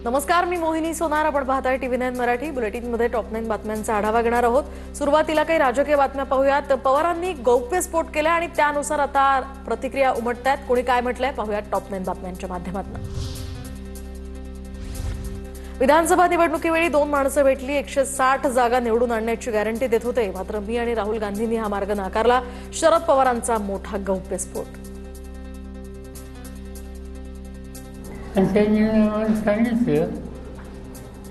नमस्कार, मी मोहिनी सोनार. आपण पाहताय TV9 मराठी. बुलेटिनमध्ये टॉप 9 बातम्यांचा आढावा घेणार आहोत. सुरुवातीला काही राजकीय बातम्या पाहूयात. पवारांनी गौप्यस्फोट केला आणि त्यानुसार आता प्रतिक्रिया उमटतात. कोणी काय म्हटलंय पाहूयात टॉप 9 बातम्यांच्या माध्यमातून. विधानसभा निवडणुकीवेळी दोन माणसं भेटली. 160 जागा निवडून आणण्याची गॅरंटी देत होते, मात्र मी आणि राहुल गांधींनी हा मार्ग नाकारला. शरद पवारांचा मोठा गौप्यस्फोट. त्यांनी आम्हाला सांगितलं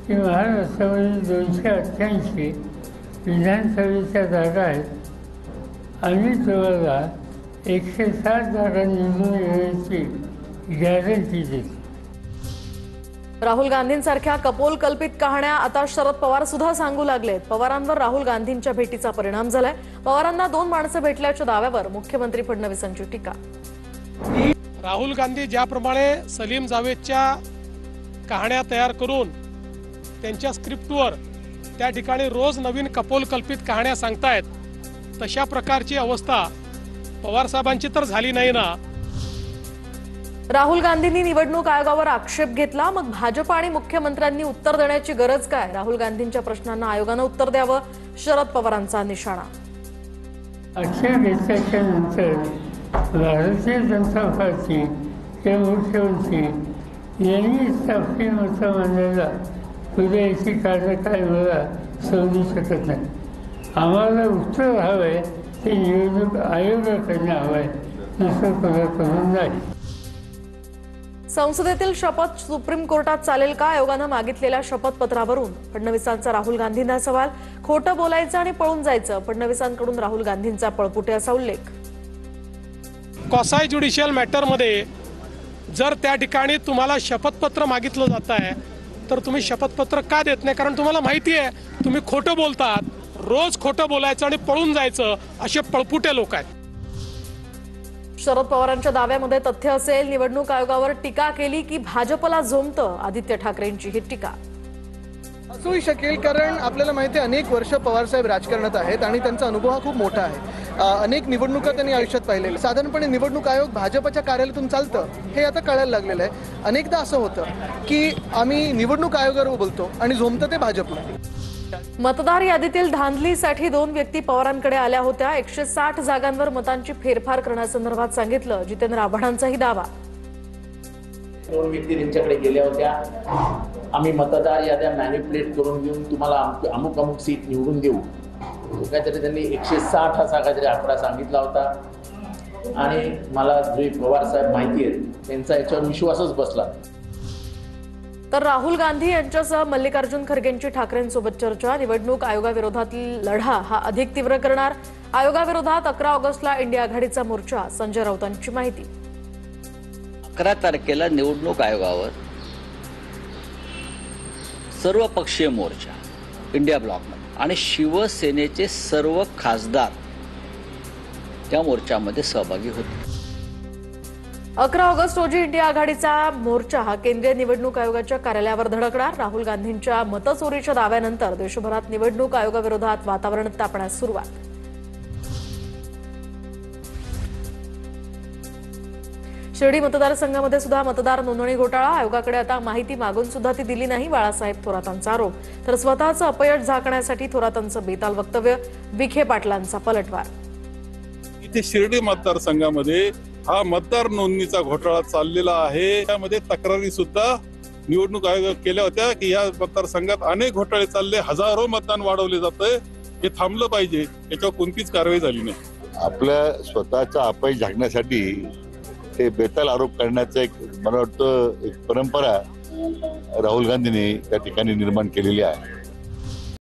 की महाराष्ट्रामध्ये 288 विधानसभेच्या जागा आहेत आणि तुम्हाला 160 जागा निवडून येण्याची गॅरंटी देते. राहुल गांधींसारख्या कपोलकल्पित कहाण्या आता शरद पवार सुद्धा सांगू लागलेत. पवारांवर राहुल गांधींच्या भेटीचा परिणाम झालाय. पवारांना दोन माणसं भेटल्याच्या दाव्यावर मुख्यमंत्री फडणवीसांची टीका. राहुल गांधी ज्याप्रमाणे सलीम जावेदच्या कहाण्या तयार करून त्यांच्या स्क्रिप्टवर त्या ठिकाणी रोज नवीन कपोलकल्पित कहाण्या सांगतायत, तशा प्रकारची अवस्था पवार साहेबांची तर झाली नाही ना. राहुल गांधींनी निवडणूक आयोगावर आक्षेप घेतला. मग भाजप आणि मुख्यमंत्र्यांनी उत्तर देण्याची गरज काय? राहुल गांधींच्या प्रश्नांना आयोगानं उत्तर द्यावं, शरद पवारांचा निशाणा. आक्षेप घेतल्याच्या नंतर भारतीय जनता पार्टी मुख्यमंत्री यांनी आपली मतं मांडायला उद्या याची कारण काय मला समजू शकत नाही. आम्हाला उत्तर हवंय ते निवडणूक आयोगाकडनं हवंय, दुसरं कोणाकडून नाही. संसदेतील शपथ सुप्रीम कोर्टात चालेल का? आयोगानं मागितलेल्या शपथपत्रावरून फडणवीसांचा राहुल गांधींना सवाल. खोटं बोलायचं आणि पळून जायचं, फडणवीसांकडून राहुल गांधींचा पळपुटे असा उल्लेख. कॉसाय ज्युडिशियल मॅटरमध्ये जर त्या ठिकाणी तुम्हाला शपथपत्र मागितलं जात आहे तर तुम्ही शपथपत्र का देत नाही? कारण तुम्हाला माहिती आहे तुम्ही खोटं बोलतात, रोज खोटं बोलायचं आणि पळून जायचं, असे पळपुटे लोक आहेत. शरद पवारांच्या दाव्यामध्ये तथ्य असेल. निवडणूक आयोगावर टीका केली की भाजपला झोंबतं, आदित्य ठाकरेंची ही टीका. असूही शकेल, कारण आपल्याला माहिती आहे अनेक वर्ष पवारसाहेब राजकारणात आहेत आणि त्यांचा अनुभव हा खूप मोठा आहे. अनेक निवडणुका त्यांनी आयुष्यात पाहिलेल्या. साधारणपणे निवडणूक आयोग भाजपच्या कार्यालयातून चालतं हे आता कळायला लागलेलं आहे. अनेकदा असं होतं की आम्ही निवडणूक आयोगावर बोलतो आणि झोंबतं ते भाजपला. मतदार यादीतील धांदलीसाठी दोन व्यक्ती पवारांकडे आल्या होत्या. 160 जागांवर मतांची फेरफार करण्यासंदर्भात सांगितलं. जितेंद्र आव्हाडांचाही दावा. दोन व्यक्ती त्यांच्याकडे गेल्या होत्या. आम्ही मतदार याद्या मॅनिप्युलेट करून घेऊन तुम्हाला अमुक अमुक सीट निवडून देऊ, काहीतरी त्यांनी 160 असा काहीतरी आकडा सांगितला होता. आणि मला जे पवार साहेब माहिती आहेत त्यांचा याच्यावर विश्वासच बसला. तर राहुल गांधी यांच्यासह मल्लिकार्जुन खरगेंची ठाकरेंसोबत चर्चा. निवडणूक आयोगाविरोधातील लढा हा अधिक तीव्र करणार. आयोगाविरोधात 11 ऑगस्टला इंडिया आघाडीचा मोर्चा, संजय राऊतांची माहिती. 11 तारखेला निवडणूक आयोगावर सर्वपक्षीय मोर्चा इंडिया ब्लॉकमध्ये आणि शिवसेनेचे सर्व खासदार त्या मोर्चामध्ये सहभागी होते. 11 ऑगस्ट रोजी इंडिया आघाडीचा मोर्चा हा केंद्रीय निवडणूक आयोगाच्या कार्यालयावर धडकणार. राहुल गांधींच्या मतचोरीच्या दाव्यानंतर देशभरात निवडणूक आयोगाविरोधात वातावरण तापण्यास सुरुवात. शिर्डी मतदारसंघामध्ये सुद्धा मतदार नोंदणी घोटाळा. आयोगाकडे आता माहिती मागून सुद्धा ती दिली नाही, बाळासाहेब थोरातांचा आरोप. तर स्वतःचं अपयश झाकण्यासाठी थोरातांचं बेताल वक्तव्य. विखे पाटलांचा पलटवार. इथे शिर्डी मतदारसंघामध्ये हा मतदार नोंदणीचा घोटाळा चाललेला आहे. त्यामध्ये तक्रारी सुद्धा निवडणूक आयोग केल्या होत्या की या मतदारसंघात अनेक घोटाळे चालले, हजारो मतदान वाढवले जातंय, हे थांबलं पाहिजे. याच्यावर कोणतीच कारवाई झाली नाही. आपल्या स्वतःचा अपयश झाकण्यासाठी ते बेताल आरोप करण्याचं एक मला वाटतं एक परंपरा राहुल गांधींनी त्या ठिकाणी निर्माण केलेली आहे.